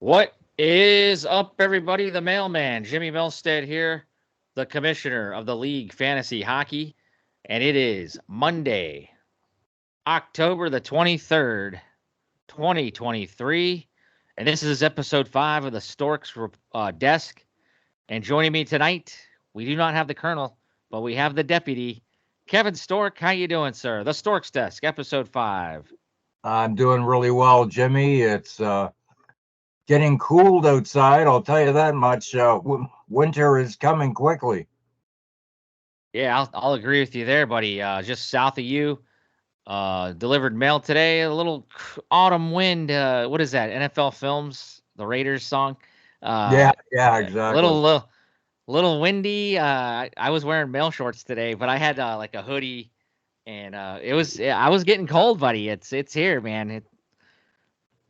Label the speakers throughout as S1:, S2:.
S1: What is up, everybody? The mailman, Jimmy Milstead here, the commissioner of the League Fantasy Hockey, and it is Monday, October the 23rd, 2023, and this is episode 5 of the Storks desk. And joining me tonight, we do not have the colonel, but we have the deputy, Kevin Stork. How you doing, sir? The Storks desk, episode 5.
S2: I'm doing really well, Jimmy. It's getting cooled outside. I'll tell you that much. Winter is coming quickly.
S1: Yeah, I'll agree with you there, buddy. Just south of you, delivered mail today. A little autumn wind. What is that? NFL Films, the Raiders song.
S2: Yeah,
S1: A
S2: exactly.
S1: little windy. I was wearing mail shorts today, but I had like a hoodie, and I was getting cold, buddy. It's here, man.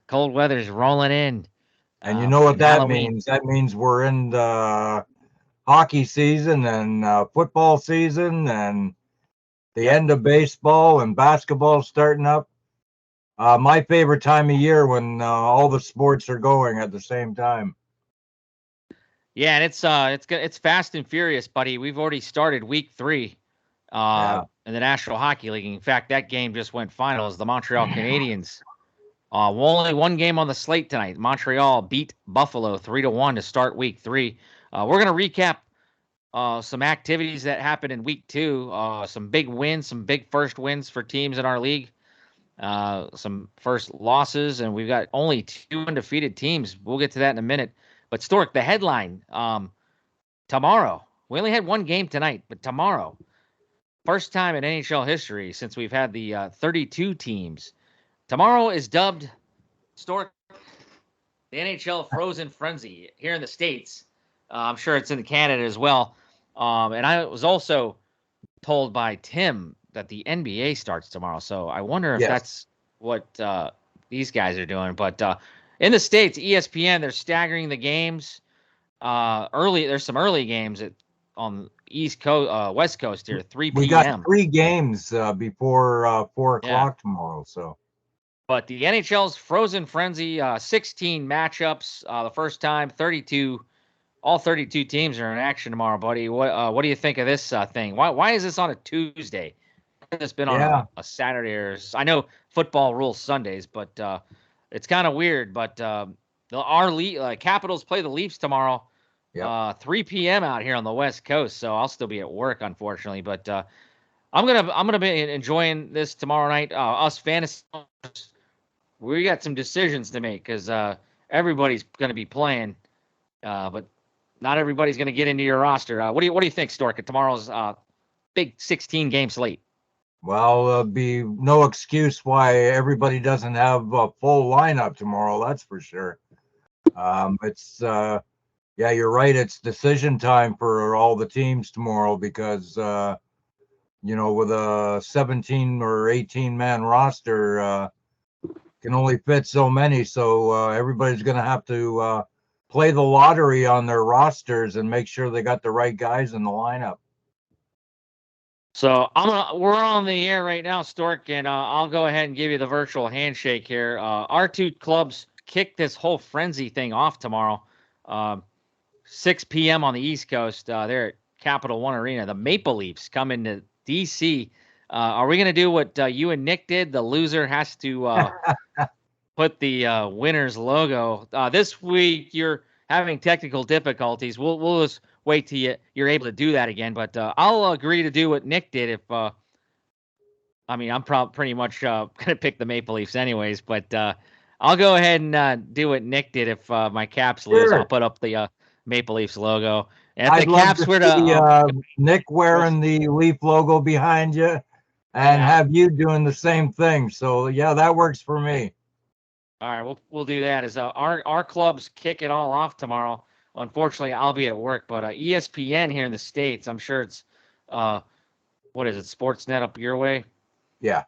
S1: Cold weather's rolling in.
S2: And you know what
S1: From
S2: that
S1: Halloween.
S2: means? That means we're in the hockey season and football season and the
S1: Yep.
S2: end of baseball and basketball starting up. My favorite time of year when all the sports are going at the same time.
S1: Yeah, and it's fast and furious, buddy. We've already started week 3
S2: Yeah.
S1: in the National Hockey League. In fact, that game just went finals. The Montreal Canadiens. Only one game on the slate tonight. Montreal beat Buffalo 3-1 to start week 3. We're gonna recap some activities that happened in week 2. Some big wins, some big first wins for teams in our league. Some first losses, and we've got only 2 undefeated teams. We'll get to that in a minute. But Stork, the headline tomorrow. We only had one game tonight, but tomorrow, first time in NHL history since we've had the 32 teams. Tomorrow is dubbed Stork the NHL Frozen Frenzy here in the States. I'm sure it's in Canada as well. And I was also told by Tim that the NBA starts tomorrow. So I wonder if
S2: Yes.
S1: that's what these guys are doing. But in the States, ESPN, they're staggering the games. Early, there's some early games on East Coast, West Coast here, 3
S2: We got
S1: p.m.
S2: 3 games before 4
S1: Yeah.
S2: o'clock tomorrow. So.
S1: But the NHL's Frozen Frenzy, 16 matchups, the first time, 32. All 32 teams are in action tomorrow, buddy. What do you think of this thing? Why is this on a Tuesday? It's been on
S2: Yeah.
S1: a Saturday. I know football rules Sundays, but it's kind of weird. But our Capitals play the Leafs tomorrow,
S2: Yep.
S1: 3 p.m. out here on the West Coast. So I'll still be at work, unfortunately. But I'm gonna be enjoying this tomorrow night. Us fantasy, we got some decisions to make because everybody's gonna be playing, but not everybody's gonna get into your roster. What do you think, Stork? Tomorrow's big 16 game slate.
S2: Well, there'll be no excuse why everybody doesn't have a full lineup tomorrow. That's for sure. It's yeah, you're right. It's decision time for all the teams tomorrow because with a 17 or 18 man roster, can only fit so many. So everybody's going to have to play the lottery on their rosters and make sure they got the right guys in the lineup.
S1: So we're on the air right now, Stork, and I'll go ahead and give you the virtual handshake here. Our two clubs kick this whole frenzy thing off tomorrow, 6 p.m. on the East Coast. They're at Capital One Arena. The Maple Leafs come into D.C. Are we going to do what you and Nick did? The loser has to put the winner's logo. This week you're having technical difficulties. We'll just wait till you're able to do that again. But I'll agree to do what Nick did if. I mean, I'm pretty much gonna pick the Maple Leafs anyways. But I'll go ahead and do what Nick did if my Caps lose. I'll
S2: Sure.
S1: put up the Maple Leafs logo. And if
S2: I'd
S1: the
S2: love
S1: Caps
S2: to
S1: were
S2: see
S1: to
S2: Nick wearing the Leaf logo behind you and
S1: yeah.
S2: have you doing the same thing. So, yeah, that works for me.
S1: All right, we'll do that. As our clubs kick it all off tomorrow. Unfortunately, I'll be at work, but ESPN here in the States, I'm sure it's what is it, Sportsnet up your way?
S2: Yeah.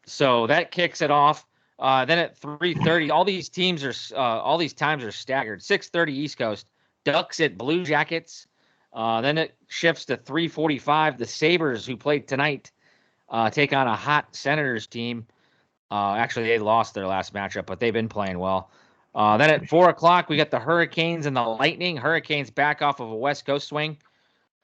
S1: So that kicks it off. Then at 3:30, all these times are staggered. 6:30 East Coast, Ducks at Blue Jackets. Then it shifts to 3:45. The Sabres, who played tonight, take on a hot Senators team. Actually, they lost their last matchup, but they've been playing well. Then at 4 o'clock, we got the Hurricanes and the Lightning. Hurricanes back off of a West Coast swing.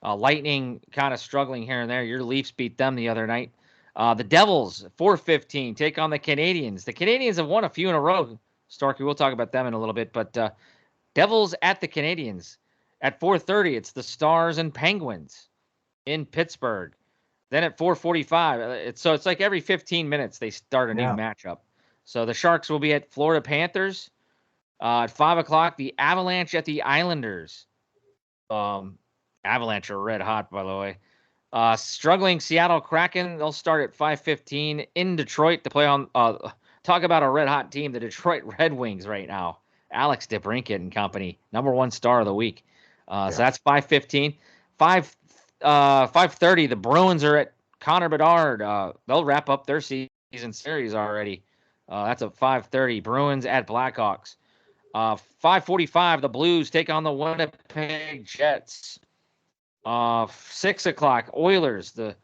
S1: Lightning kind of struggling here and there. Your Leafs beat them the other night. The Devils, 4:15, take on the Canadiens. The Canadiens have won a few in a row. Starkey, we'll talk about them in a little bit. But Devils at the Canadiens. At 4:30, it's the Stars and Penguins in Pittsburgh. Then at 4:45, it's like every 15 minutes they start a new matchup. So the Sharks will be at Florida Panthers. At 5 o'clock, the Avalanche at the Islanders. Avalanche are red hot, by the way. Struggling Seattle Kraken, they'll start at 5:15 in Detroit to play on. Talk about a red hot team, the Detroit Red Wings right now. Alex DeBrincat and company, #1 star of the week. So that's 5:15. 5:30, the Bruins are at Connor Bedard. They'll wrap up their season series already. That's a 5:30. Bruins at Blackhawks. 5:45, the Blues take on the Winnipeg Jets. 6 o'clock, Oilers, the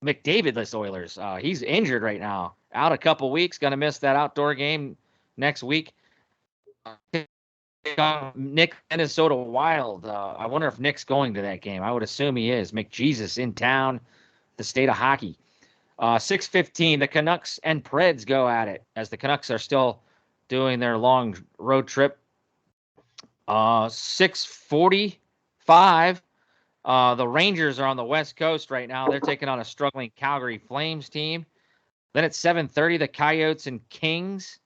S1: McDavid-less Oilers. He's injured right now. Out a couple weeks. Going to miss that outdoor game next week. Nick, Minnesota Wild. I wonder if Nick's going to that game. I would assume he is. McJesus in town, the state of hockey. 6:15, the Canucks and Preds go at it as the Canucks are still doing their long road trip. 6:45, the Rangers are on the West Coast right now. They're taking on a struggling Calgary Flames team. Then at 7:30, the Coyotes and Kings.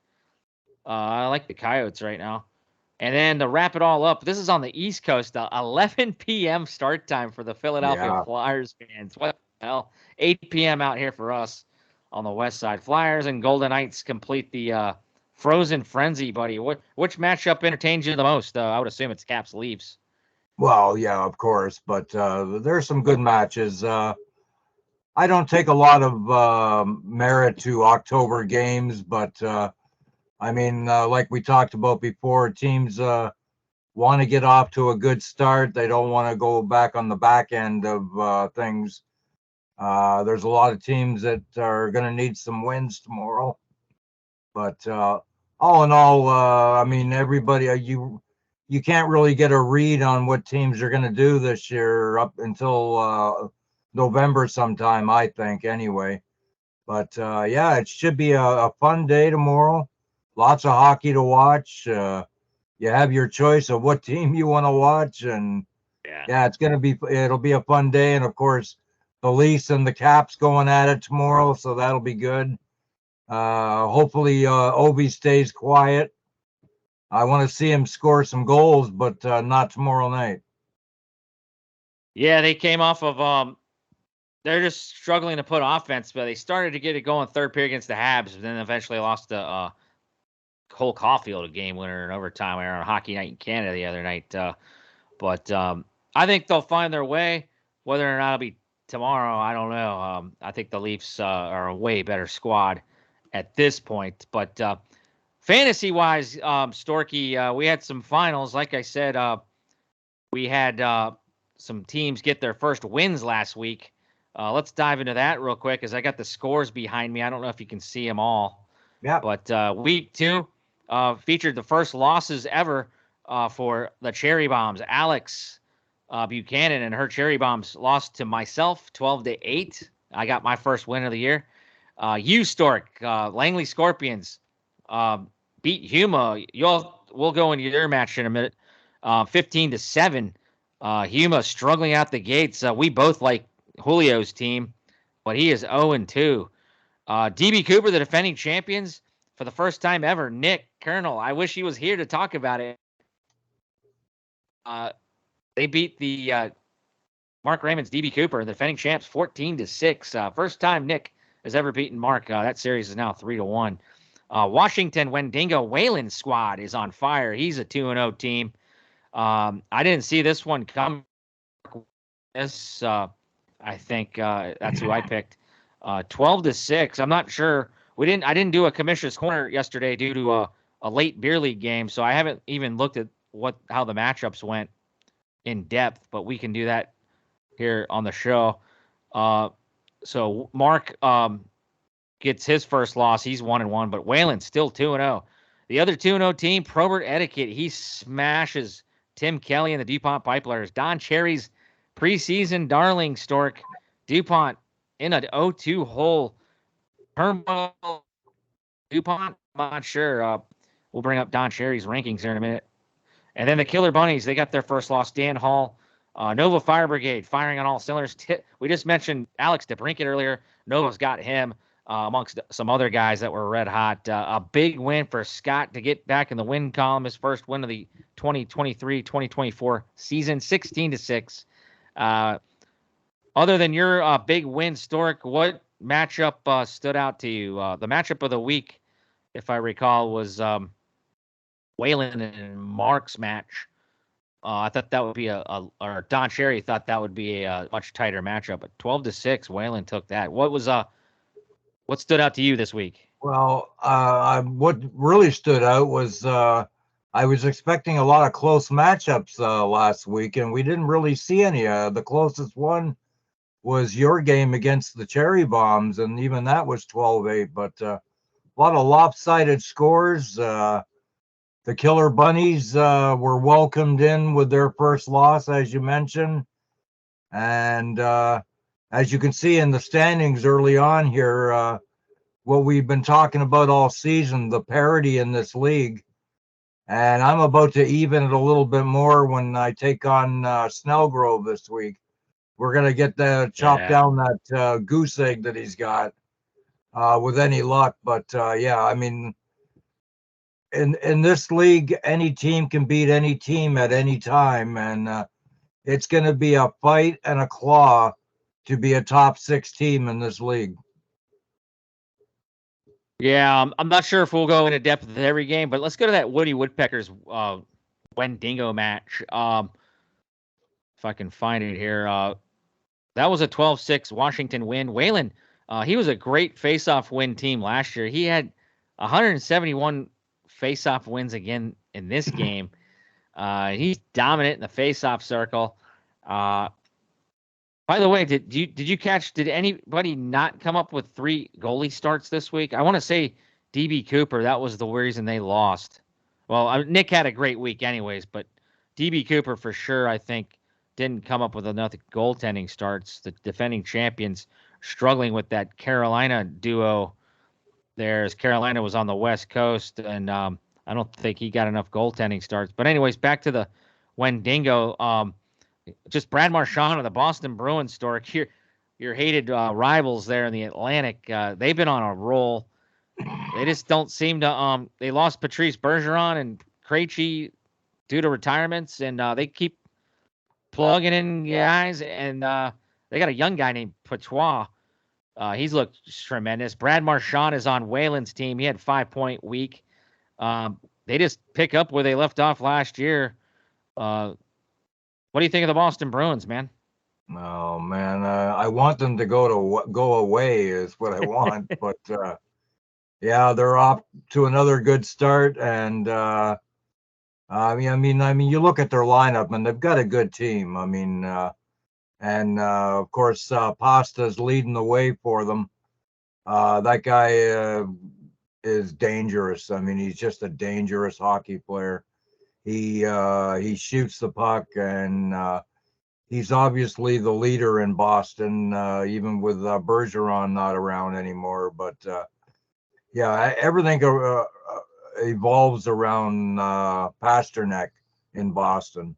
S1: I like the Coyotes right now. And then to wrap it all up, this is on the East Coast, 11 p.m. start time for the Philadelphia Flyers fans. What the hell? 8 p.m. out here for us on the West Side. Flyers and Golden Knights complete the Frozen Frenzy, buddy. Which matchup entertains you the most? I would assume it's Caps Leafs.
S2: Well, yeah, of course, but there's some good matches. I don't take a lot of merit to October games, but I mean, like we talked about before, teams want to get off to a good start. They don't want to go back on the back end of things. There's a lot of teams that are going to need some wins tomorrow. But all in all, I mean, everybody, you can't really get a read on what teams are going to do this year up until November sometime, I think, anyway. But yeah, it should be a fun day tomorrow. Lots of hockey to watch. You have your choice of what team you want to watch, and yeah, it'll be a fun day. And of course, the Leafs and the Caps going at it tomorrow, so that'll be good. Hopefully, Ovi stays quiet. I want to see him score some goals, but not tomorrow night.
S1: Yeah, they came off of they're just struggling to put offense, but they started to get it going third period against the Habs, and then eventually lost to Cole Caulfield, a game winner in overtime on Hockey Night in Canada the other night. But I think they'll find their way. Whether or not it'll be tomorrow, I don't know. I think the Leafs are a way better squad at this point. But fantasy-wise, Storky, we had some finals. Like I said, we had some teams get their first wins last week. Let's dive into that real quick as I got the scores behind me. I don't know if you can see them all.
S2: Yeah.
S1: But week 2 featured the first losses ever for the Cherry Bombs. Alex Buchanan and her Cherry Bombs lost to myself 12-8. I got my first win of the year. You, Stork, Langley Scorpions beat Huma. We'll go into your match in a minute. 15-7. Huma struggling out the gates. We both like Julio's team, but he is 0-2. DB Cooper, the defending champions, for the first time ever. Nick Colonel, I wish he was here to talk about it. They beat the Mark Raymond's DB Cooper, the defending champs, 14-6. First time Nick has ever beaten Mark. That series is now 3-1. Washington Wendigo Whalen squad is on fire. He's a 2-0 team. I didn't see this one come. I think that's who I picked. 12-6. I'm not sure. I didn't do a commissioner's corner yesterday due to a late beer league game, so I haven't even looked at how the matchups went in depth. But we can do that here on the show. So Mark gets his first loss. He's 1-1, but Whalen's still 2-0. The other 2-0 team, Probert Etiquette, he smashes Tim Kelly and the DuPont Pipelines. Don Cherry's preseason darling, Stork. DuPont in a 0-2 hole. Turmoil. DuPont, I'm not sure. We'll bring up Don Cherry's rankings here in a minute. And then the Killer Bunnies, they got their first loss. Dan Hall, Nova Fire Brigade, firing on all cylinders. We just mentioned Alex DeBrincat earlier. Nova's got him amongst some other guys that were red hot. A big win for Scott to get back in the win column. His first win of the 2023-2024 season, 16-6. Other than your big win, Stork, what matchup stood out to you? The matchup of the week, if I recall, was Whalen and Mark's match. I thought that would be or Don Cherry thought that would be a much tighter matchup, but 12-6, Whalen took that. What stood out to you this week?
S2: Well, what really stood out was I was expecting a lot of close matchups last week, and we didn't really see any. The closest one was your game against the Cherry Bombs, and even that was 12-8, but a lot of lopsided scores. The Killer Bunnies were welcomed in with their first loss, as you mentioned. And as you can see in the standings early on here, what we've been talking about all season, the parity in this league. And I'm about to even it a little bit more when I take on Snellgrove this week. We're going to get the chop down that goose egg that he's got with any luck. But yeah, I mean, in this league, any team can beat any team at any time. And it's going to be a fight and a claw to be a top 6 team in this league.
S1: Yeah, I'm not sure if we'll go into depth with every game, but let's go to that Woody Woodpeckers Wendigo match. If I can find it here. That was a 12-6 Washington win. Whalen, he was a great face-off win team last year. He had 171 face-off wins again in this game. He's dominant in the face-off circle. By the way, did anybody not come up with 3 goalie starts this week? I want to say DB Cooper, that was the reason they lost. Well, Nick had a great week anyways, but DB Cooper for sure, I think, didn't come up with enough goaltending starts. The defending champions struggling with that Carolina duo there, as Carolina was on the West Coast, and I don't think he got enough goaltending starts. But anyways, back to the Wendigo. Just Brad Marchand of the Boston Bruins, Stork. Your hated rivals there in the Atlantic. They've been on a roll. They just don't seem to. They lost Patrice Bergeron and Krejci due to retirements, and they keep plugging in guys. And they got a young guy named Patois. He's looked tremendous. Brad Marchand is on Whalen's team. He had 5-point week. They just pick up where they left off last year. What do you think of the Boston Bruins, man?
S2: Oh man, I want them to go away is what I want, but yeah, they're off to another good start, and I mean, you look at their lineup, and they've got a good team. I mean, and of course, Pasta's leading the way for them. That guy is dangerous. I mean, he's just a dangerous hockey player. He shoots the puck, and he's obviously the leader in Boston, even with Bergeron not around anymore. But yeah, everything evolves around Pasternak in Boston.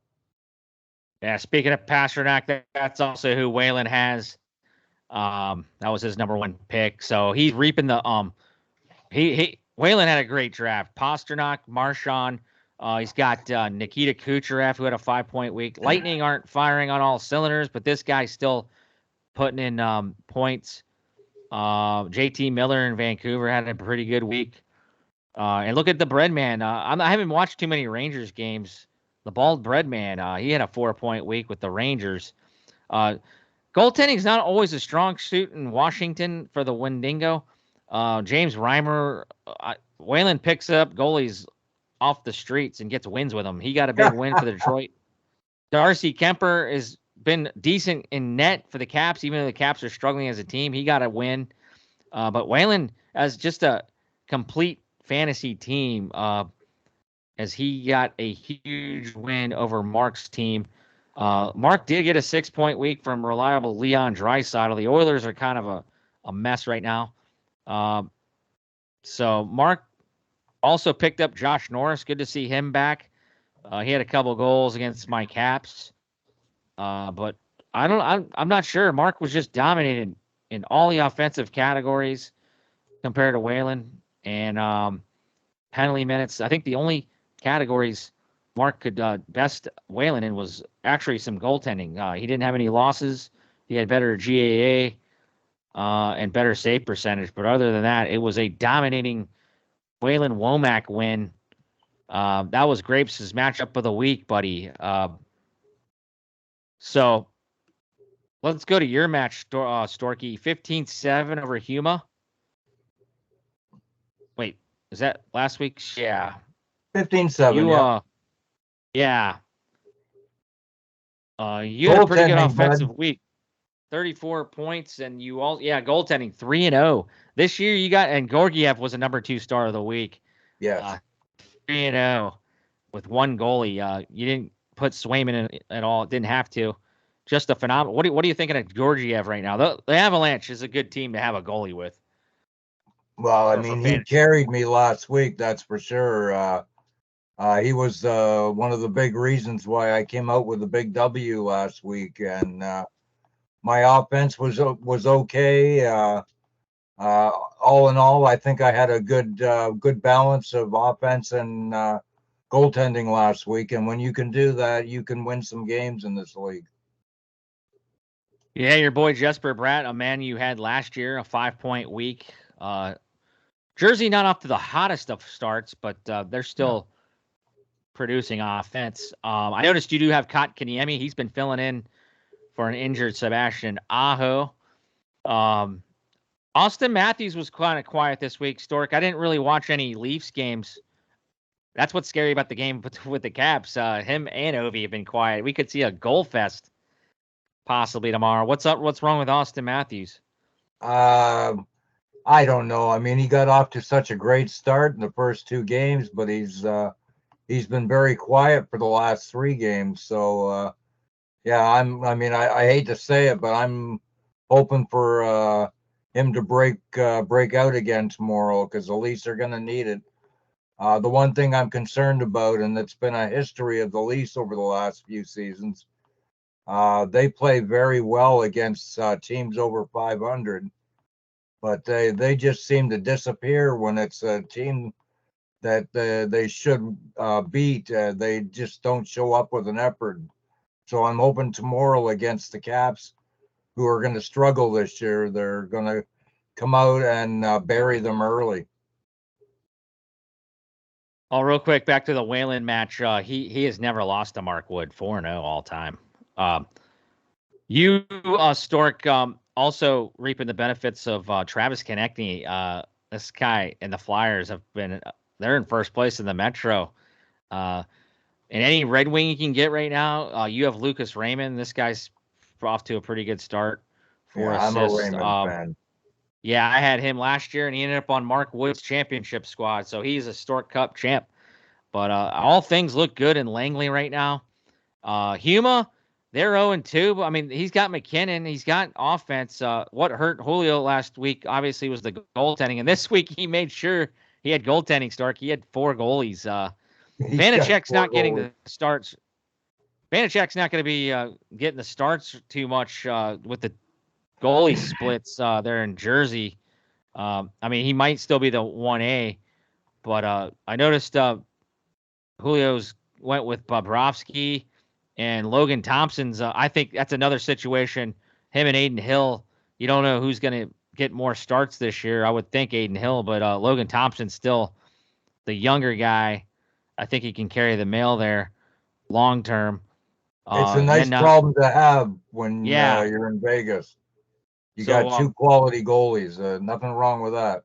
S1: Yeah, speaking of Pasternak, that's also who Whalen has. That was his number 1 pick. So he's reaping the Whalen had a great draft. Pasternak, Marchand. He's got Nikita Kucherov, who had a 5-point week. Lightning aren't firing on all cylinders, but this guy's still putting in points. JT Miller in Vancouver had a pretty good week. And look at the Breadman. I haven't watched too many Rangers games. The Bald Breadman, he had a 4-point week with the Rangers. Goaltending is not always a strong suit in Washington for the Wendigo. James Reimer, Whalen picks up goalies off the streets and gets wins with them. He got a big win for the Detroit. Darcy Kemper has been decent in net for the Caps, even though the Caps are struggling as a team. He got a win. But Whalen, as just a complete fantasy team as he got a huge win over Mark's team. Mark did get a 6-point week from reliable Leon Draisaitl. The Oilers are kind of a mess right now. So Mark also picked up Josh Norris. Good to see him back. He had a couple goals against my Caps. But I'm not sure. Mark was just dominated in all the offensive categories compared to Whalen. And penalty minutes. I think the only categories Mark could best Whalen in was actually some goaltending. He didn't have any losses. He had better GAA and better save percentage. But other than that, it was a dominating Whalen Womack win. That was Grapes' matchup of the week, buddy. So let's go to your match, Storky. 15-7 over Huma. Wait, is that last week's? Yeah.
S2: 15-7,
S1: yeah. You had a pretty good offensive week. 34 points, and you all, goaltending 3-0. This year you got, and Georgiev was a number 2 star of the week.
S2: Yes.
S1: 3-0 with one goalie. You didn't put Swayman in at all. Didn't have to. Just a phenomenal. What are you thinking of Georgiev right now? The Avalanche is a good team to have a goalie with.
S2: Well, I mean, he carried me last week, that's for sure. He was one of the big reasons why I came out with a big W last week, and my offense was okay. All in all, I think I had a good balance of offense and goaltending last week. And when you can do that, you can win some games in this league.
S1: Yeah, your boy Jesper Bratt, a man you had last year, a 5-point week. Jersey not off to the hottest of starts, but they're still producing offense. I noticed you do have Kotkaniemi. He's been filling in for an injured Sebastian Aho. Austin Matthews was kind of quiet this week, Stork. I didn't really watch any Leafs games. That's what's scary about the game with the Caps. Him and Ovi have been quiet. We could see a goal fest possibly tomorrow. What's up? What's wrong with Austin Matthews?
S2: I don't know. I mean, he got off to such a great start in the first 2 games, but he's been very quiet for the last 3 games. So I hate to say it, but I'm hoping for him to break out again tomorrow, because the Leafs are going to need it. The one thing I'm concerned about, and it's been a history of the Leafs over the last few seasons, they play very well against teams over 500, but they just seem to disappear when it's a team that they should beat. They just don't show up with an effort. So I'm hoping tomorrow against the Caps, who are going to struggle this year, they're going to come out and bury them early.
S1: Oh, real quick, back to the Whalen match. He has never lost to Mark Wood, 4-0 all time. You, Stork, also reaping the benefits of Travis Konechny. This guy and the Flyers they're in first place in the Metro. And any Red Wing you can get right now, you have Lucas Raymond. This guy's off to a pretty good start for assists.
S2: I'm a Raymond fan.
S1: Yeah, I had him last year, and he ended up on Mark Wood's championship squad, so he's a Stork Cup champ. But all things look good in Langley right now. Huma, they're 0-2. I mean, he's got McKinnon. He's got offense. What hurt Julio last week, obviously, was the goaltending. And this week, he made sure he had goaltending, Stark. He had 4 goalies. Vanacek's not getting the starts. Vanacek's not going to be getting the starts too much with the goalie splits there in Jersey. I mean, he might still be the 1A, but I noticed Julio's went with Bobrovsky and Logan Thompson's. I think that's another situation. Him and Aiden Hill, you don't know who's going to get more starts this year. I would think Aiden Hill, but Logan Thompson's still the younger guy. I think he can carry the mail there long term.
S2: It's a nice problem to have when you're in Vegas. You got 2 quality goalies. Nothing wrong with that.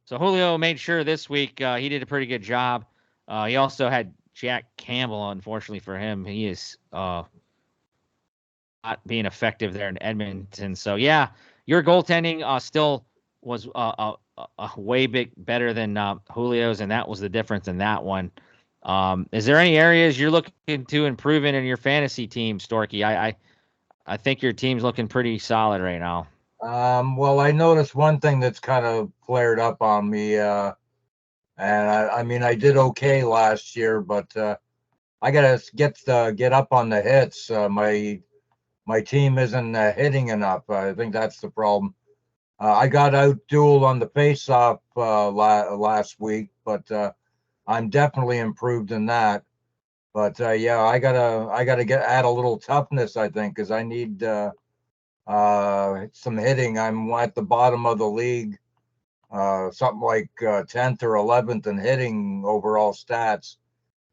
S1: So Julio made sure this week he did a pretty good job. He also had Jack Campbell. Unfortunately for him, he is not being effective there in Edmonton. So yeah, your goaltending still was a way better than Julio's, and that was the difference in that one. Is there any areas you're looking to improve in your fantasy team, Storky? I think your team's looking pretty solid right now.
S2: Well, I noticed one thing that's kind of flared up on me, and I mean, I did okay last year, but I gotta get up on the hits. My team isn't hitting enough. I think that's the problem. I got out-dueled on the face-off last week, but I'm definitely improved in that. But yeah, I gotta add a little toughness, I think, because I need some hitting. I'm at the bottom of the league, something like 10th or 11th in hitting overall stats.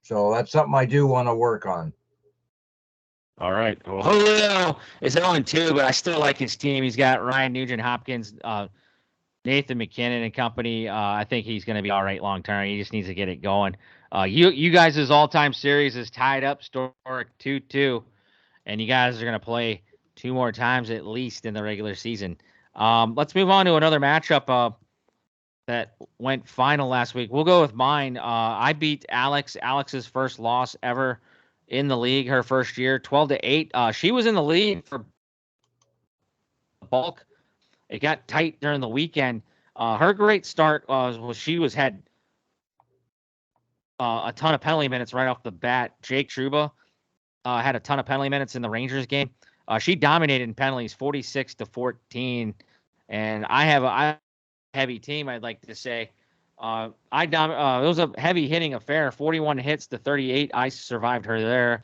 S2: So that's something I do want to work on.
S1: All right. Well, Julio is 0-2, but I still like his team. He's got Ryan Nugent Hopkins, Nathan McKinnon and company. I think he's going to be all right long term. He just needs to get it going. You guys' all-time series is tied up, Stork 2-2, and you guys are going to play 2 more times at least in the regular season. Let's move on to another matchup that went final last week. We'll go with mine. I beat Alex. Alex's first loss ever in the league, her first year, 12-8. She was in the lead for bulk. It got tight during the weekend. Her great start was she had a ton of penalty minutes right off the bat. Jake Trouba had a ton of penalty minutes in the Rangers game. She dominated in penalties, 46-14. And I have a heavy team, I'd like to say. It was a heavy hitting affair, 41 hits to 38. I survived her there.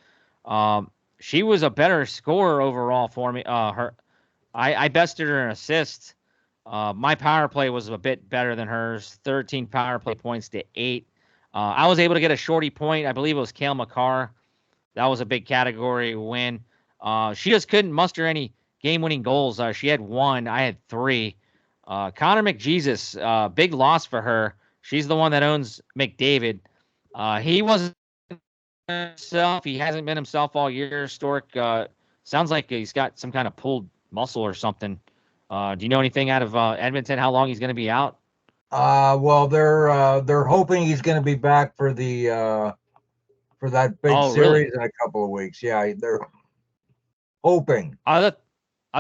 S1: She was a better scorer overall for me. I bested her in assists. My power play was a bit better than hers, 13 power play points to 8. I was able to get a shorty point. I believe it was Cale Makar. That was a big category win. She just couldn't muster any game-winning goals. She had 1. I had 3. Connor McJesus, big loss for her. She's the one that owns McDavid. He wasn't himself. He hasn't been himself all year. Stork sounds like he's got some kind of pulled muscle or something. Do you know anything out of Edmonton? How long he's going to be out?
S2: Well, they're hoping he's going to be back for that big series in a couple of weeks. Yeah, they're hoping.
S1: I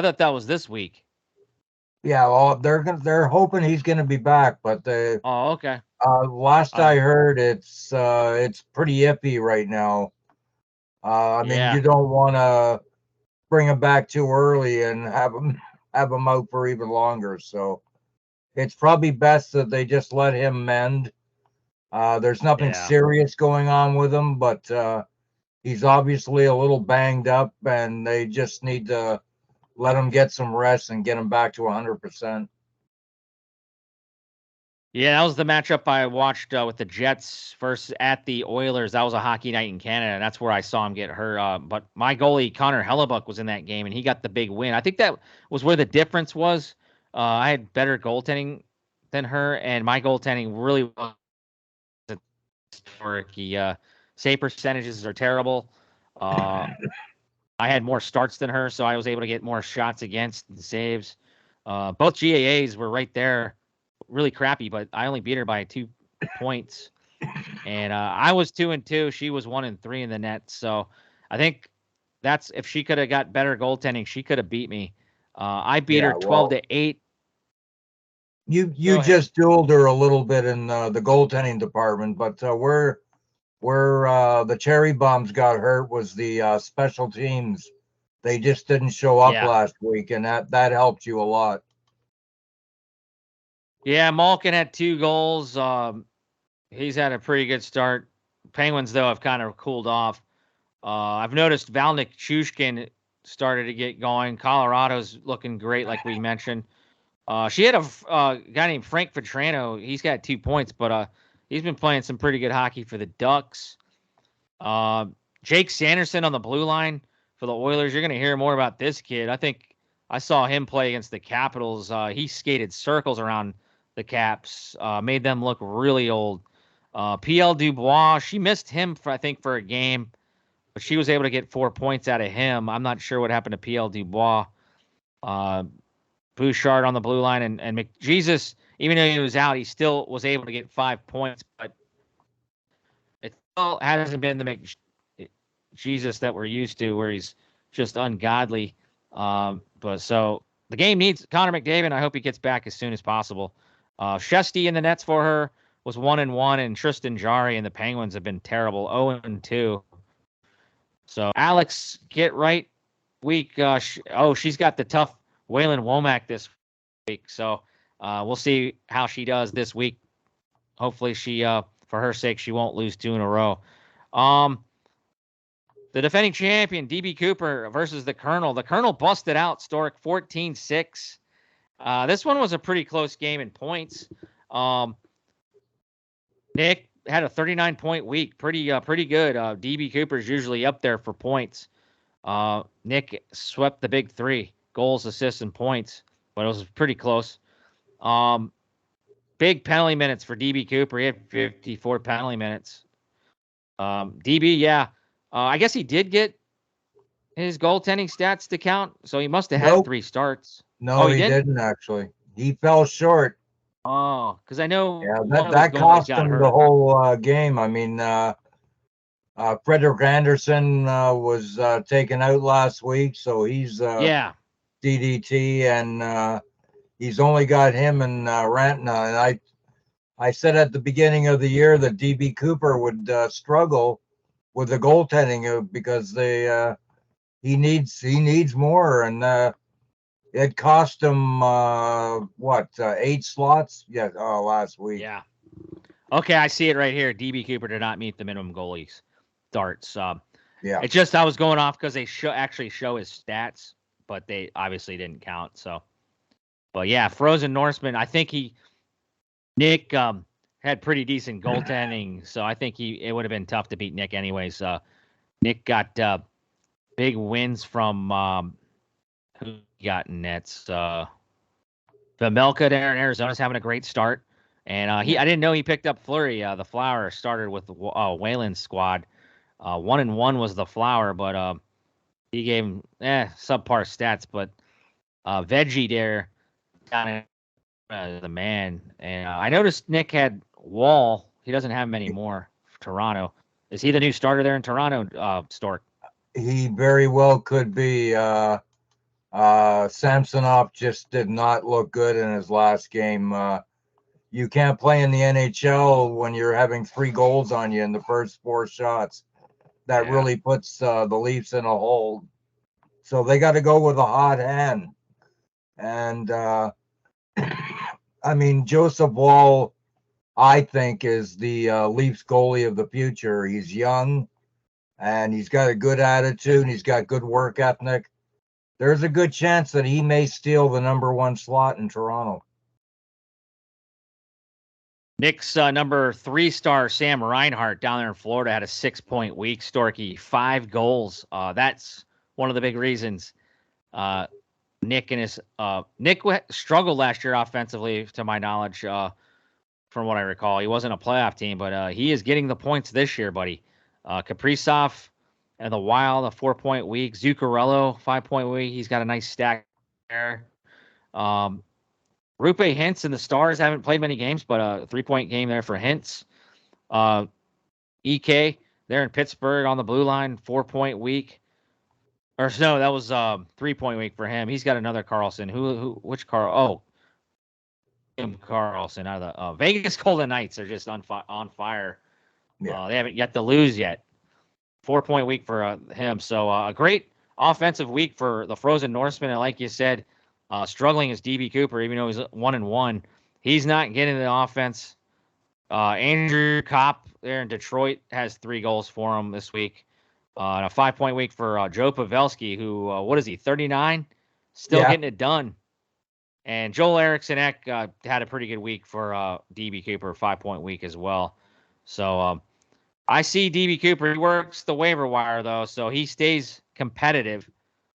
S1: thought that was this week.
S2: Yeah, well, they're hoping he's going to be back, but
S1: okay.
S2: Last I heard, it's pretty iffy right now. I mean, you don't want to bring him back too early and have him out for even longer. So it's probably best that they just let him mend. There's nothing serious going on with him, but he's obviously a little banged up, and they just need to let him get some rest and get him back to 100%.
S1: Yeah, that was the matchup I watched with the Jets versus at the Oilers. That was a hockey night in Canada, and that's where I saw him get hurt. But my goalie, Connor Hellebuck, was in that game, and he got the big win. I think that was where the difference was. I had better goaltending than her, and my goaltending really was historic. Save percentages are terrible. I had more starts than her, so I was able to get more shots against and saves. Both GAAs were right there. Really crappy, but I only beat her by 2 points. And I was 2-2. She was 1-3 in the net. So I think that's if she could have got better goaltending, she could have beat me. I beat her 12-8.
S2: You just dueled her a little bit in the goaltending department, but where the cherry bombs got hurt was the special teams. They just didn't show up last week, and that helped you a lot.
S1: Yeah, Malkin had 2 goals. He's had a pretty good start. Penguins, though, have kind of cooled off. I've noticed Valnik Chushkin started to get going. Colorado's looking great, like we mentioned. She had a guy named Frank Vetrano. He's got 2 points, but he's been playing some pretty good hockey for the Ducks. Jake Sanderson on the blue line for the Oilers. You're going to hear more about this kid. I think I saw him play against the Capitals. He skated circles around the Caps, made them look really old. PL Dubois, she missed him, I think, for a game, but she was able to get 4 points out of him. I'm not sure what happened to PL Dubois. Bouchard on the blue line and McJesus. even though he was out, he still was able to get 5 points. But it still hasn't been the Jesus that we're used to, where he's just ungodly. But so the game needs Connor McDavid. I hope he gets back as soon as possible. Shesty in the nets for her was 1-1, and Tristan Jarry and the Penguins have been terrible, 0-2. So Alex, get right week. She's got the tough Waylon Womack this week. So we'll see how she does this week. Hopefully she, for her sake, she won't lose 2 in a row. The defending champion, DB Cooper versus the Colonel. The Colonel busted out Stork 14-6. This one was a pretty close game in points. Nick had a 39-point week. Pretty good. DB Cooper's usually up there for points. Nick swept the big 3, goals, assists, and points, but it was pretty close. Big penalty minutes for DB Cooper. He had 54 penalty minutes. DB, yeah. I guess he did get his goaltending stats to count, so he must have had 3 starts.
S2: No, he didn't actually. He fell short.
S1: Oh, because I know
S2: that cost him the whole game. I mean, Frederick Anderson was taken out last week, so he's DDT, and he's only got him and Rantna. And I said at the beginning of the year that DB Cooper would struggle with the goaltending because he needs more, and it cost him 8 slots? Yeah, last week.
S1: Yeah. Okay, I see it right here. DB Cooper did not meet the minimum goalies starts.
S2: Yeah.
S1: It's just I was going off because they actually show his stats, but they obviously didn't count. So, but yeah, Frozen Norseman. I think Nick had pretty decent goaltending, so I think it would have been tough to beat Nick anyways. Nick got big wins from who got nets. Vmelka there in Arizona's having a great start, and I didn't know he picked up Fleury. The Flower started with Wayland's squad. 1-1 was the Flower, but he gave him subpar stats. But Veggie there down the man, and I noticed Nick had Wall. He doesn't have him anymore for Toronto. Is he the new starter there in Toronto, Stork?
S2: He very well could be. Samsonov just did not look good in his last game. You can't play in the NHL when you're having 3 goals on you in the first 4 shots. That really puts the Leafs in a hole. So they got to go with a hot hand. And I mean, Joseph Wall, I think, is the Leafs goalie of the future. He's young, and he's got a good attitude, and he's got good work ethic. There's a good chance that he may steal the number 1 slot in Toronto.
S1: Nick's number 3 star, Sam Reinhart, down there in Florida, had a 6-point week. Storky, 5 goals. That's one of the big reasons. Nick struggled last year offensively, to my knowledge, from what I recall. He wasn't a playoff team, but he is getting the points this year, buddy. Kaprizov and the Wild, a 4-point week. Zuccarello, 5-point week. He's got a nice stack there. Rupe Hintz and the Stars haven't played many games, but a 3-point game there for Hintz. EK there in Pittsburgh on the blue line, 4-point week. Or no, that was 3-point week for him. He's got another Carlson. Which Carl? Oh, Tim Carlson out of the Vegas Golden Knights are just on fire. Yeah. They haven't yet to lose yet. 4-point week for him. So a great offensive week for the Frozen Norseman. And like you said, struggling is DB Cooper, even though he's 1-1. He's not getting the offense. Andrew Kopp there in Detroit has 3 goals for him this week. And a 5-point week for Joe Pavelski, who, what is he, 39? Still getting it done. And Joel Eriksson Ek had a pretty good week for DB Cooper, 5-point week as well. So I see DB Cooper. He works the waiver wire, though, so he stays competitive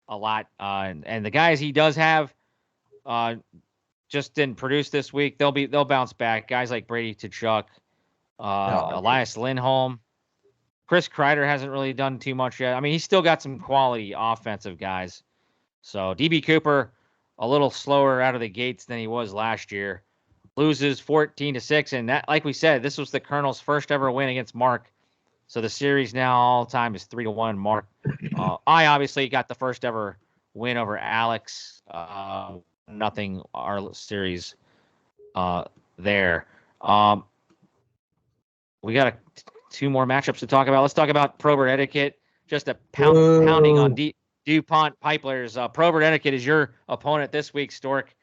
S1: a lot. And the guys he does have just didn't produce this week. They'll bounce back. Guys like Brady Tkachuk, Elias Lindholm. Chris Kreider hasn't really done too much yet. I mean, he's still got some quality offensive guys. So DB Cooper, a little slower out of the gates than he was last year. loses 14-6, and that, like we said, this was the Colonel's first ever win against Mark. So the series now all time is 3-1 Mark. I obviously got the first ever win over Alex. Nothing our series there. We got two more matchups to talk about. Let's talk about Probert Etiquette. Just a pounding on DuPont Pipelers. Probert Etiquette is your opponent this week, Stork.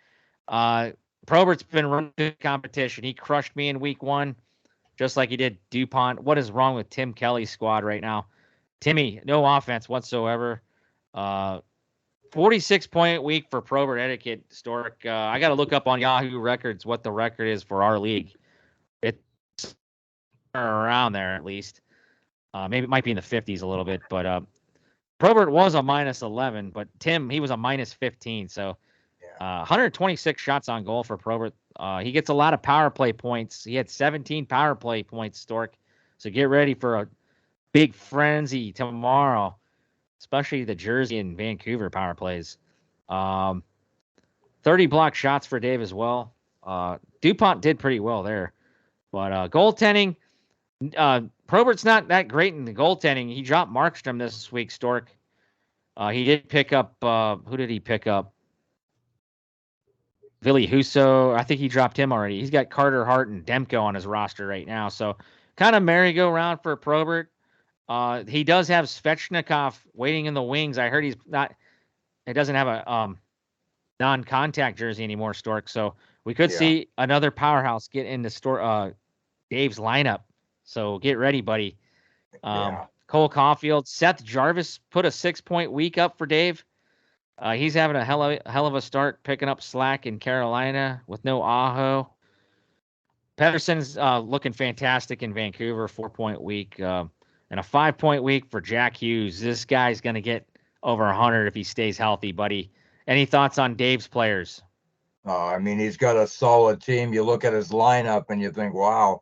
S1: Probert's been running the competition. He crushed me in week 1, just like he did DuPont. What is wrong with Tim Kelly's squad right now? Timmy, no offense whatsoever. 46-point week for Probert Etiquette, Stork. I got to look up on Yahoo Records what the record is for our league. It's around there at least. Maybe it might be in the 50s a little bit, but Probert was a -11, but Tim, he was a -15. So 126 shots on goal for Probert. He gets a lot of power play points. He had 17 power play points, Stork. So get ready for a big frenzy tomorrow, especially the Jersey and Vancouver power plays. 30 block shots for Dave as well. DuPont did pretty well there. But goaltending, Probert's not that great in the goaltending. He dropped Markstrom this week, Stork. He did pick up, who did he pick up? Ville Husso. I think he dropped him already. He's got Carter Hart and Demko on his roster right now. So kind of merry-go-round for Probert. He does have Svechnikov waiting in the wings. I heard he doesn't have a non-contact jersey anymore, Stork. So we could see another powerhouse get into Dave's lineup. So get ready, buddy. Cole Caulfield, Seth Jarvis put a 6-point week up for Dave. He's having a hell of a start, picking up slack in Carolina with no Aho. Pedersen's looking fantastic in Vancouver, 4-point week. And a 5-point week for Jack Hughes. This guy's going to get over 100 if he stays healthy, buddy. Any thoughts on Dave's players?
S2: I mean, he's got a solid team. You look at his lineup and you think, wow,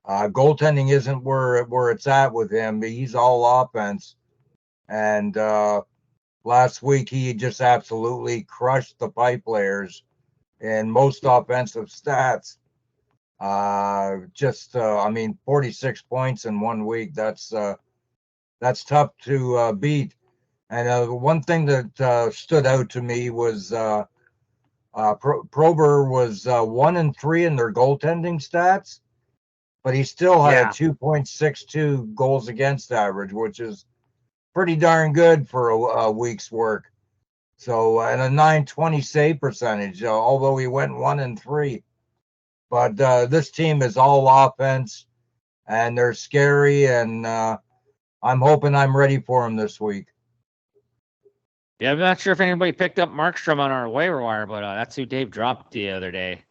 S2: goaltending isn't where it's at with him. He's all offense. And last week, he just absolutely crushed the Pipe players in most offensive stats. I mean, 46 points in 1 week. That's tough to beat. And one thing that stood out to me was Probert was 1-3 in their goaltending stats, but he still had a 2.62 goals against average, which is pretty darn good for a week's work. So, and a .920 save percentage, although he went 1-3. But this team is all offense, and they're scary, and I'm hoping I'm ready for them this week.
S1: Yeah, I'm not sure if anybody picked up Markstrom on our waiver wire, but that's who Dave dropped the other day.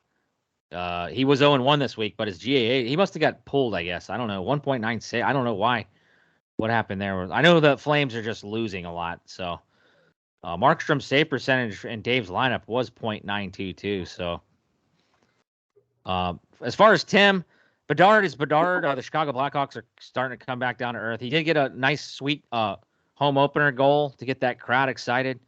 S1: He was 0-1 this week, but his GAA, he must have got pulled, I guess. I don't know, 1.96. I don't know why. What happened there? I know the Flames are just losing a lot. So Markstrom's save percentage in Dave's lineup was .922. So as far as Tim, Bedard is Bedard. The Chicago Blackhawks are starting to come back down to earth. He did get a nice, sweet home opener goal to get that crowd excited,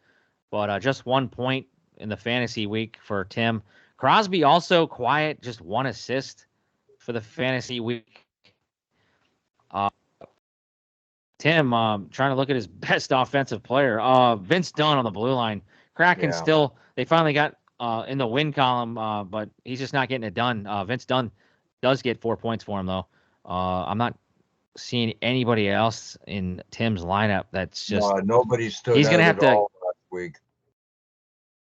S1: but just 1 point in the fantasy week for Tim. Crosby also quiet, just 1 assist for the fantasy week. Tim, trying to look at his best offensive player. Vince Dunn on the blue line. Kraken still, they finally got in the win column, but he's just not getting it done. Vince Dunn does get 4 points for him, though. I'm not seeing anybody else in Tim's lineup that's just.
S2: Nobody stood
S1: he's
S2: out
S1: gonna have to
S2: last week.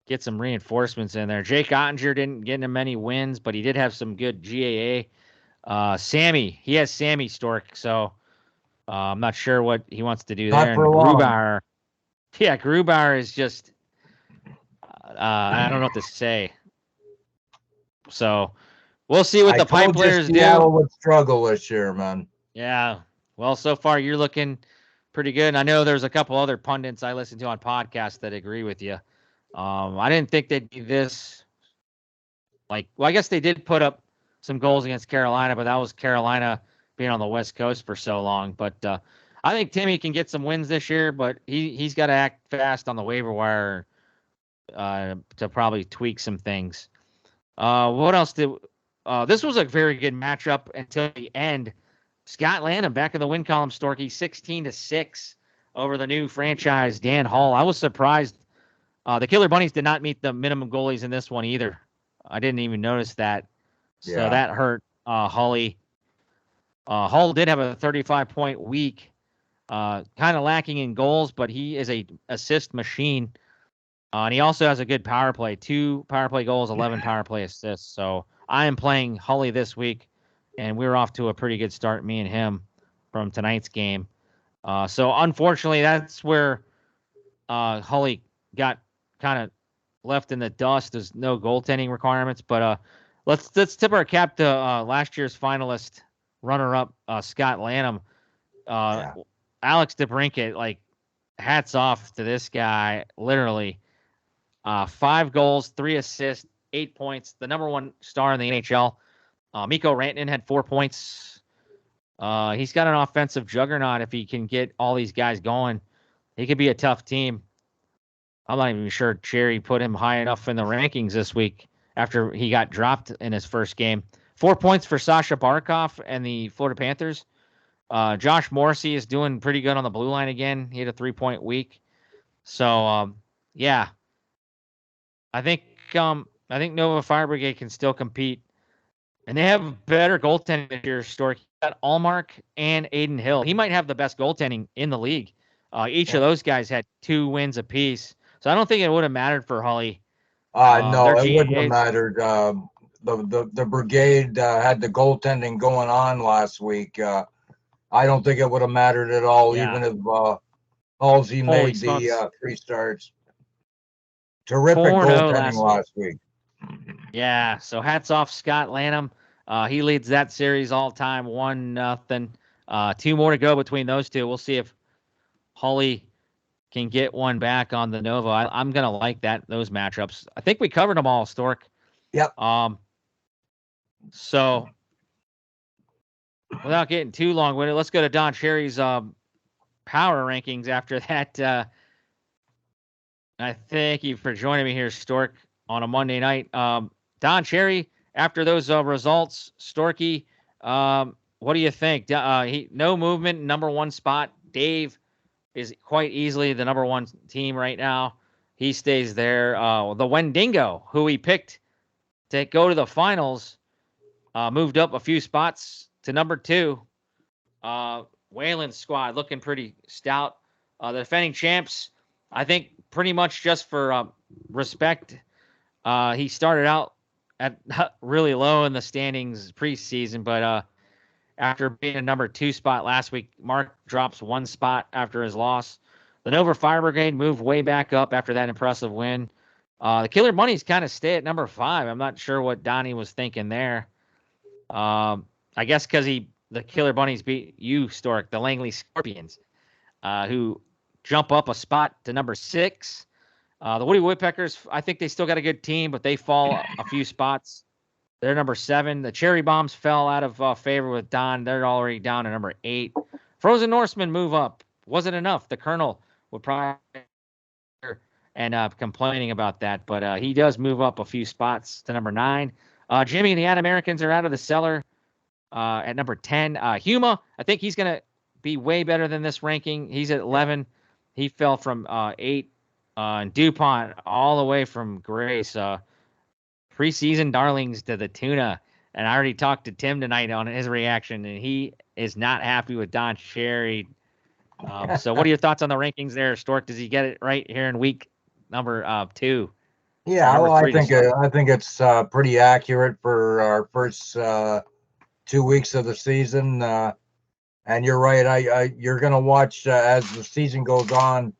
S1: Get some reinforcements in there. Jake Ottinger didn't get him many wins, but he did have some good GAA. Sammy, he has Sammy Stork, so I'm not sure what he wants to do there. And Grubauer, Grubauer is just, I don't know what to say. So we'll see what the Pipe players do.
S2: Seattle would struggle this year, man.
S1: Yeah. Well, so far you're looking pretty good. And I know there's a couple other pundits I listen to on podcasts that agree with you. I didn't think they'd be this. I guess they did put up some goals against Carolina, but that was Carolina being on the West Coast for so long. But I think Timmy can get some wins this year, but he's got to act fast on the waiver wire to probably tweak some things. What else did? This was a very good matchup until the end. Scott Lanham back in the win column, Storky, 16-6 over the new franchise Dan Hall. I was surprised. The Killer Bunnies did not meet the minimum goalies in this one either. I didn't even notice that, so
S2: Yeah.
S1: that hurt Hully. Hull did have a 35-point week, kind of lacking in goals, but he is a assist machine. And he also has a good power play, 2 power play goals, 11 power play assists. So I am playing Hully this week, and we're off to a pretty good start, me and him, from tonight's game. So unfortunately, that's where Hully got kind of left in the dust. There's no goaltending requirements, but let's tip our cap to last year's finalist, runner-up Scott Lanham.
S2: Yeah.
S1: Alex DeBrincat, like, hats off to this guy, literally. 5 goals, 3 assists, 8 points. The number 1 star in the NHL. Mikko Rantanen had 4 points. He's got an offensive juggernaut. If he can get all these guys going, he could be a tough team. I'm not even sure Cherry put him high enough in the rankings this week after he got dropped in his first game. 4 points for Sasha Barkov and the Florida Panthers. Josh Morrissey is doing pretty good on the blue line again. He had a 3-point week. So, yeah. I think Nova Fire Brigade can still compete, and they have better goaltending this year. Stork got Allmark and Aiden Hill. He might have the best goaltending in the league. Each of those guys had 2 wins apiece, so I don't think it would have mattered for Hully.
S2: No,
S1: Their
S2: it wouldn't have
S1: GA,
S2: mattered. The brigade had the goaltending going on last week. I don't think it would have mattered at all,
S1: yeah.
S2: even if Halsey
S1: Holy
S2: made the
S1: smokes,
S2: 3 starts. Terrific
S1: 4-0
S2: goaltending
S1: last week.
S2: last week.
S1: Yeah, so hats off Scott Lanham. He leads that series all time, 1-0. 2 more to go between those two. We'll see if Hully can get one back on the Nova. I'm gonna like those matchups. I think we covered them all, Stork.
S2: Yep.
S1: So without getting too long-winded, let's go to Don Cherry's power rankings after that. I thank you for joining me here, Stork, on a Monday night. Don Cherry, after those results, Storky, what do you think? No movement, number 1 spot. Dave is quite easily the number 1 team right now. He stays there. The Wendigo, who he picked to go to the finals, moved up a few spots to number 2. Wayland's squad looking pretty stout. The defending champs, I think, pretty much just for respect. He started out at really low in the standings preseason, but after being a number 2 spot last week, Mark drops 1 spot after his loss. The Nova Fire Brigade moved way back up after that impressive win. The Killer Bunnies kind of stay at number 5. I'm not sure what Donnie was thinking there. I guess because the Killer Bunnies beat you, Stork, the Langley Scorpions, who jump up a spot to number 6. The Woody Woodpeckers, I think they still got a good team, but they fall a few spots. They're number 7. The Cherry Bombs fell out of favor with Don. They're already down to number 8. Frozen Norsemen move up. Wasn't enough. The Colonel would probably and complaining about that, but he does move up a few spots to number 9. Jimmy and the Ad-Americans are out of the cellar at number 10. Huma, I think he's going to be way better than this ranking. He's at 11. He fell from 8. And DuPont all the way from Grace. Preseason darlings to the tuna. And I already talked to Tim tonight on his reaction, and he is not happy with Don Cherry. So what are your thoughts on the rankings there, Stork? Does he get it right here in week number 2?
S2: Yeah, well, I think it's pretty accurate for our first 2 weeks of the season. And you're right. You're going to watch as the season goes on.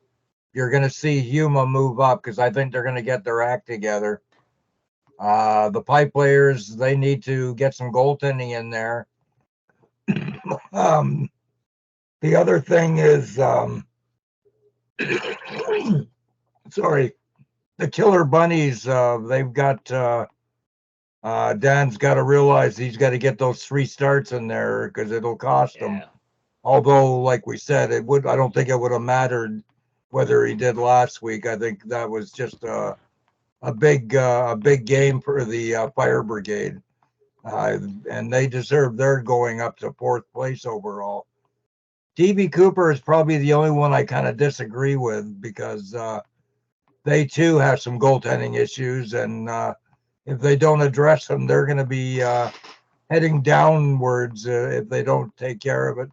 S2: You're going to see Huma move up because I think they're going to get their act together. The pipe players, they need to get some goaltending in there. The other thing is, sorry, the Killer Bunnies, they've got, Dan's got to realize he's got to get those 3 starts in there because it'll cost him. Although, like we said, I don't think it would have mattered whether he did last week. I think that was just a big game for the fire brigade, and they deserve their going up to fourth place overall. DB Cooper is probably the only one I kind of disagree with because they too have some goaltending issues, and if they don't address them, they're going to be heading downwards if they don't take care of it.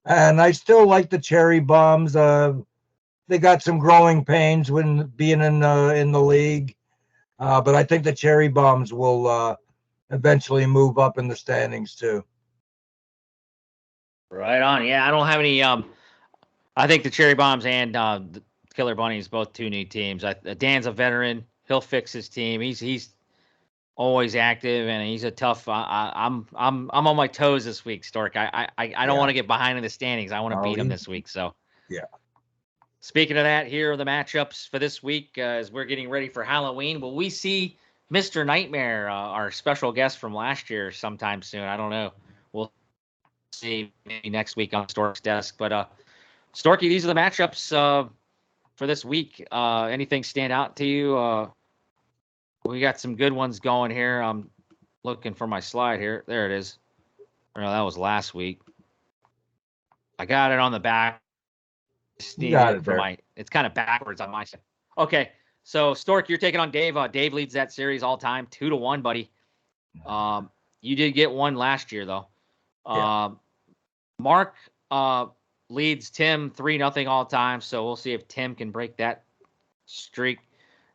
S2: And I still like the Cherry Bombs. They got some growing pains when being in the league, but I think the Cherry Bombs will eventually move up in the standings too.
S1: Right on. Yeah, I don't have any. I think the Cherry Bombs and the Killer Bunnies both two new teams. Dan's a veteran. He'll fix his team. He's always active and he's a tough. I'm on my toes this week, Stork. I don't want to get behind in the standings. I want to beat him this week. So
S2: yeah.
S1: Speaking of that, here are the matchups for this week as we're getting ready for Halloween. Will we see Mr. Nightmare, our special guest from last year, sometime soon? I don't know. We'll see maybe next week on Stork's Desk. But Storky, these are the matchups for this week. Anything stand out to you? We got some good ones going here. I'm looking for my slide here. There it is. No, that was last week. I got it on the back.
S2: You got it there.
S1: It's kind of backwards on my side. Okay, so Stork, you're taking on Dave. Dave leads that series all time, 2-1, buddy. You did get one last year though. Mark leads Tim 3-0 all time, so we'll see if Tim can break that streak.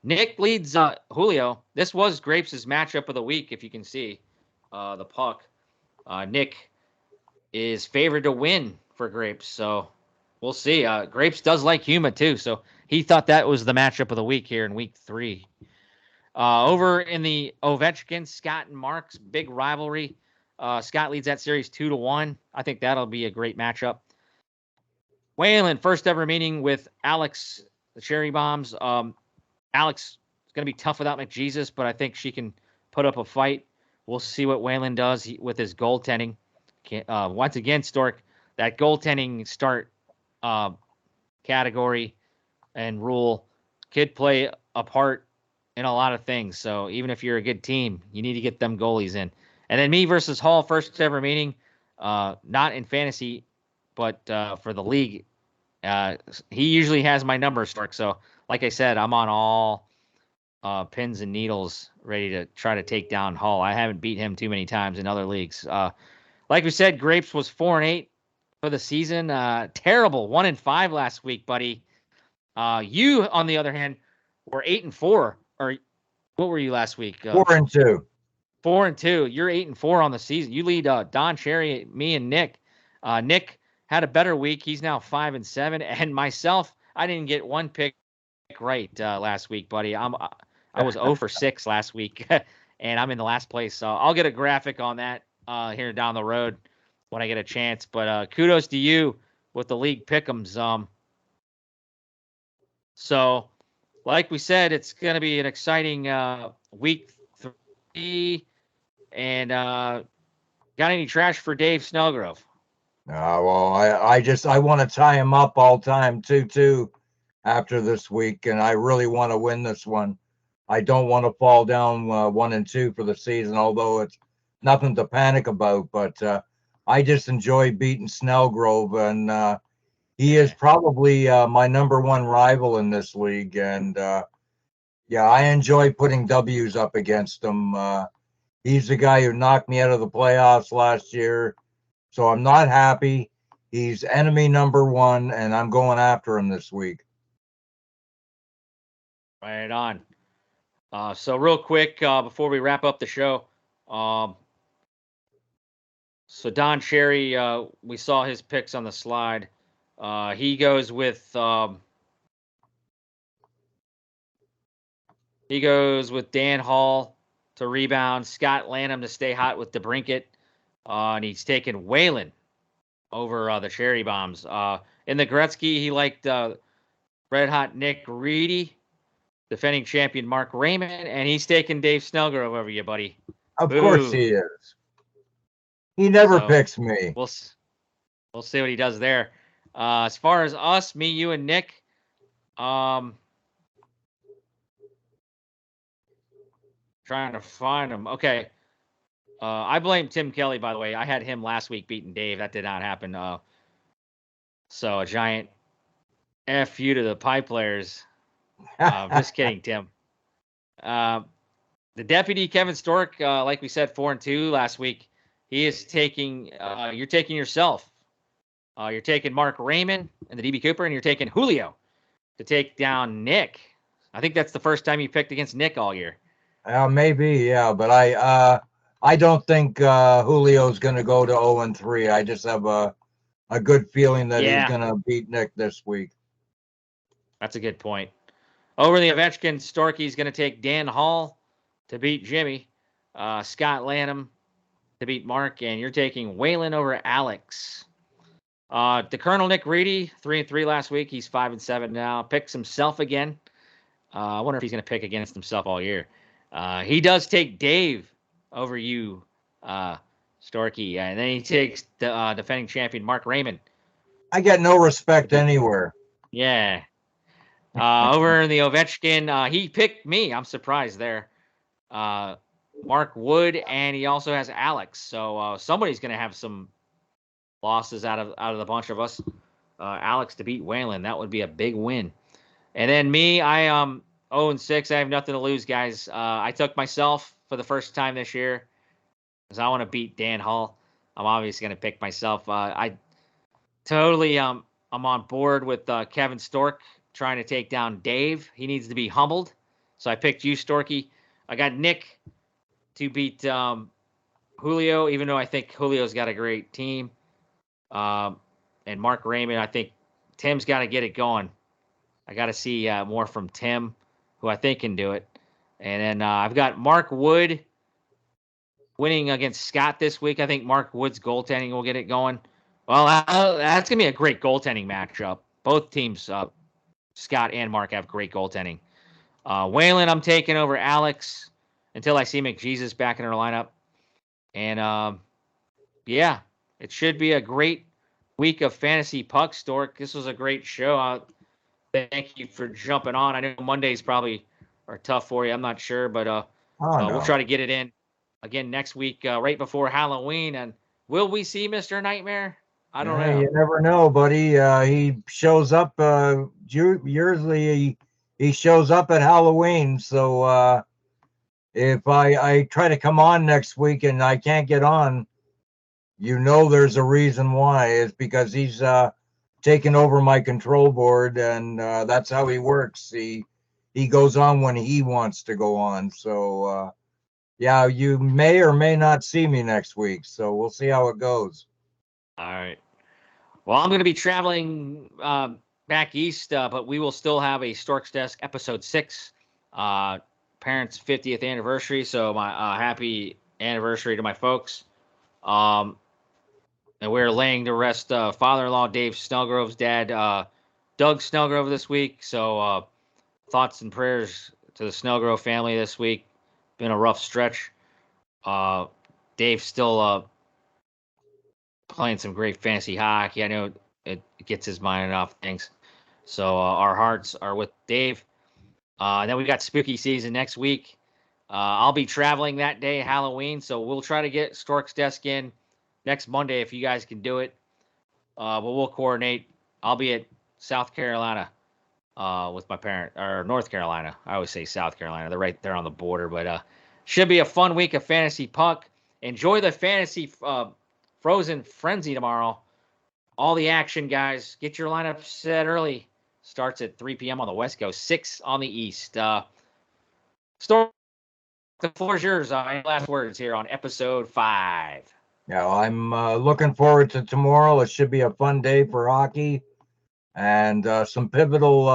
S1: Nick leads Julio. This was Grapes' matchup of the week, if you can see the puck. Nick is favored to win for Grapes, so we'll see. Grapes does like Huma too, so he thought that was the matchup of the week here in week 3. Over in the Ovechkin, Scott and Mark's big rivalry. Scott leads that series 2-1. I think that'll be a great matchup. Whalen, first ever meeting with Alex, the Cherry Bombs. Alex is going to be tough without McJesus, but I think she can put up a fight. We'll see what Whalen does with his goaltending. Once again, Stork, that goaltending start category and rule could play a part in a lot of things. So even if you're a good team, you need to get them goalies in. And then me versus Hall, first ever meeting, not in fantasy, but for the league. He usually has my number, Stork. So like I said, I'm on all pins and needles ready to try to take down Hall. I haven't beat him too many times in other leagues. Like we said, Grapes was 4-8 for the season. Terrible 1-5 last week, buddy. You, on the other hand, were 8-4. Or what were you last week?
S2: 4-2.
S1: 4-2. You're 8-4 on the season. You lead Don Cherry, me, and Nick. Nick had a better week. He's now 5-7, and myself, I didn't get one pick right last week, buddy. I was 0 for 6 last week, and I'm in the last place. So I'll get a graphic on that here down the road when I get a chance. But kudos to you with the league pick'ems. So, like we said, it's going to be an exciting week 3. And got any trash for Dave Snellgrove?
S2: Well, I want to tie him up all time 2-2 after this week, and I really want to win this one. I don't want to fall down 1-2 for the season, although it's nothing to panic about. But I just enjoy beating Snellgrove, and he is probably my number one rival in this league. And yeah, I enjoy putting W's up against him. He's the guy who knocked me out of the playoffs last year. So I'm not happy. He's enemy number 1, and I'm going after him this week.
S1: Right on. So real quick, before we wrap up the show, so Don Cherry, we saw his picks on the slide. He goes with Dan Hall to rebound, Scott Lanham to stay hot with DeBrincat, and he's taken Whalen over the Cherry Bombs. In the Gretzky, he liked Red Hot Nick Reedy, defending champion Mark Raymond, and he's taking Dave Snellgrove over you, buddy.
S2: Of course he is. He never picks me.
S1: We'll see what he does there. As far as us, me, you, and Nick, Trying to find him. Okay. I blame Tim Kelly, by the way. I had him last week beating Dave. That did not happen. So a giant F you to the Pie players. Just kidding, Tim. The deputy Kevin Stork, like we said, 4-2 last week. He is taking. You're taking yourself. You're taking Mark Raymond and the DB Cooper, and you're taking Julio to take down Nick. I think that's the first time you picked against Nick all year.
S2: Maybe, yeah, but I don't think Julio's going to go to 0-3. I just have a good feeling that he's going to beat Nick this week.
S1: That's a good point. Over the Ovechkin, Storky's going to take Dan Hall to beat Jimmy, Scott Lanham to beat Mark, and you're taking Waylon over Alex. The Colonel Nick Reedy, 3-3 last week. He's 5-7 now. Picks himself again. I wonder if he's going to pick against himself all year. He does take Dave over you, Storky, and then he takes the defending champion Mark Raymond.
S2: I get no respect anywhere.
S1: Yeah. Over in the Ovechkin, he picked me. I'm surprised there. Mark Wood, and he also has Alex. So somebody's going to have some losses out of the bunch of us. Alex to beat Waylon, that would be a big win. And then me, I 0-6. I have nothing to lose, guys. I took myself for the first time this year because I want to beat Dan Hall. I'm obviously going to pick myself. I totally I'm on board with Kevin Stork trying to take down Dave. He needs to be humbled. So I picked you, Storky. I got Nick to beat Julio, even though I think Julio's got a great team. And Mark Raymond, I think Tim's got to get it going. I got to see more from Tim, who I think can do it. And then I've got Mark Wood winning against Scott this week. I think Mark Wood's goaltending will get it going. Well, that's going to be a great goaltending matchup. Both teams, Scott and Mark, have great goaltending. Waylon, I'm taking over Alex until I see McJesus back in her lineup. And, yeah, it should be a great week of fantasy puck, Stork. This was a great show. Thank you for jumping on. I know Mondays probably are tough for you. I'm not sure, but we'll try to get it in again next week, right before Halloween. And will we see Mr. Nightmare? I don't know.
S2: You never know, buddy. He shows up. Usually he shows up at Halloween. So if I try to come on next week and I can't get on, there's a reason why. It's because he's taken over my control board, and that's how he works. He goes on when he wants to go on. So yeah, you may or may not see me next week. So we'll see how it goes.
S1: All right. Well, I'm going to be traveling back east, but we will still have a Storks Desk episode 6, parents' 50th anniversary. So my happy anniversary to my folks. And we're laying to rest father-in-law Dave Snellgrove's dad, Doug Snellgrove, this week. So thoughts and prayers to the Snellgrove family this week. Been a rough stretch. Dave's still playing some great fantasy hockey. I know it gets his mind off things. So our hearts are with Dave. And then we got spooky season next week. I'll be traveling that day, Halloween. So we'll try to get Storks Desk in next Monday if you guys can do it. But we'll coordinate. I'll be at South Carolina with my parent, or North Carolina. I always say South Carolina. They're right there on the border. But should be a fun week of fantasy puck. Enjoy the fantasy Frozen Frenzy tomorrow. All the action, guys. Get your lineup set early. Starts at 3 p.m. on the West Coast, 6 on the East. Stork, the floor is yours. Any last words here on episode 5?
S2: Yeah, I'm looking forward to tomorrow. It should be a fun day for hockey, and some pivotal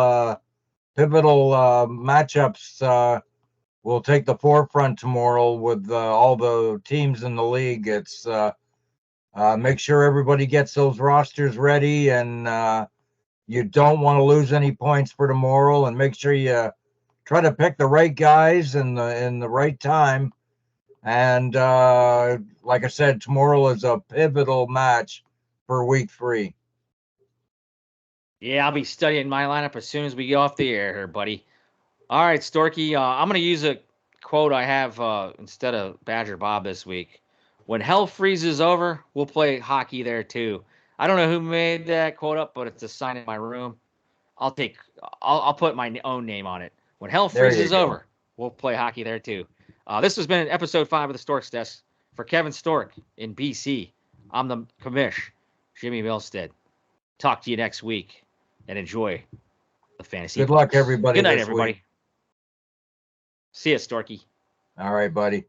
S2: matchups will take the forefront tomorrow with all the teams in the league. It's make sure everybody gets those rosters ready, and you don't want to lose any points for tomorrow. And make sure you try to pick the right guys in the right time. And like I said, tomorrow is a pivotal match for week 3.
S1: Yeah, I'll be studying my lineup as soon as we get off the air here, buddy. All right, Storky. I'm going to use a quote I have instead of Badger Bob this week. When hell freezes over, we'll play hockey there too. I don't know who made that quote up, but it's a sign in my room. I'll put my own name on it. When hell
S2: There you
S1: freezes
S2: go.
S1: over, we'll play hockey there too. This has been episode 5 of the Storks Desk. For Kevin Stork in BC, I'm the commish, Jimmy Milstead. Talk to you next week and enjoy the fantasy.
S2: Good luck,
S1: pucks.
S2: everybody.
S1: Good night,
S2: this
S1: everybody.
S2: week.
S1: See ya, Storky.
S2: All right, buddy.